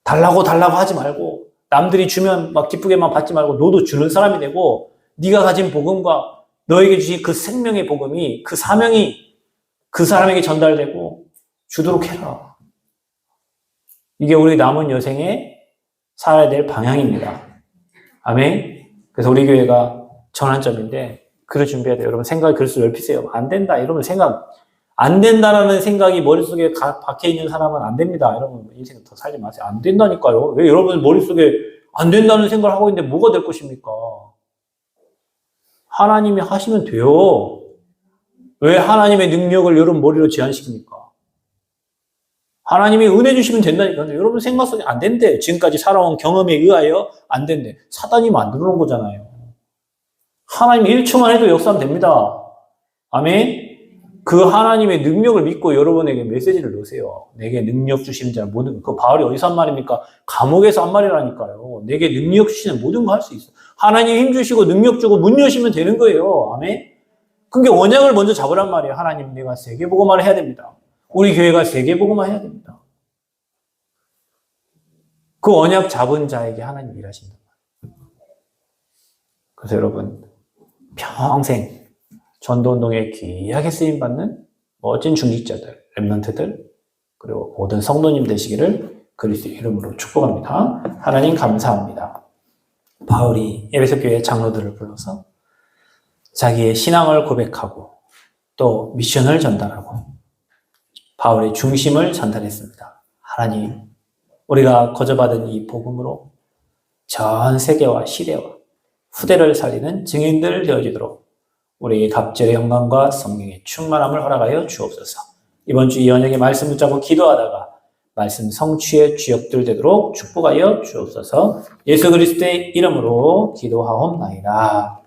달라고 하지 말고 남들이 주면 막 기쁘게만 받지 말고 너도 주는 사람이 되고 네가 가진 복음과 너에게 주신 그 생명의 복음이 그 사명이 그 사람에게 전달되고 주도록 해라. 이게 우리 남은 여생에 살아야 될 방향입니다. 아멘. 그래서 우리 교회가 전환점인데 그를 준비해야 돼요. 여러분 생각이 그럴수록 넓히세요. 안 된다. 이러면 안 된다라는 생각이 머릿속에 박혀있는 사람은 안 됩니다. 여러분 인생 더 살지 마세요. 안 된다니까요. 왜 여러분 머릿속에 안 된다는 생각을 하고 있는데 뭐가 될 것입니까? 하나님이 하시면 돼요. 왜 하나님의 능력을 여러분 머리로 제한시킵니까? 하나님이 은혜 주시면 된다니까요. 여러분 생각 속에 안 된대. 지금까지 살아온 경험에 의하여 안 된대. 사단이 만들어 놓은 거잖아요. 하나님 1초만 해도 역사하면 됩니다. 아멘? 그 하나님의 능력을 믿고 여러분에게 메시지를 넣으세요. 내게 능력 주시는 자는 모든 거. 그 바울이 어디서 한 말입니까? 감옥에서 한 말이라니까요. 내게 능력 주시는 모든 거 할 수 있어. 하나님 힘 주시고 능력 주고 문 여시면 되는 거예요. 아멘? 그게 언약을 먼저 잡으란 말이에요. 하나님 내가 세계복음화를 해야 됩니다. 우리 교회가 세계복음화 해야 됩니다. 그 언약 잡은 자에게 하나님 일하신단 말이에요. 그래서 여러분 평생 전도운동에 귀하게 쓰임받는 멋진 중직자들, 렘넌트들 그리고 모든 성도님 되시기를 그리스도의 이름으로 축복합니다. 하나님 감사합니다. 바울이 에베소 교회 장로들을 불러서 자기의 신앙을 고백하고 또 미션을 전달하고 바울의 중심을 전달했습니다. 하나님, 우리가 거저받은 이 복음으로 전 세계와 시대와 후대를 살리는 증인들 되어지도록 우리에게 갑절의 영광과 성령의 충만함을 허락하여 주옵소서. 이번 주 이 언약의 말씀 붙잡고 기도하다가 말씀 성취의 주역들 되도록 축복하여 주옵소서. 예수 그리스도의 이름으로 기도하옵나이다.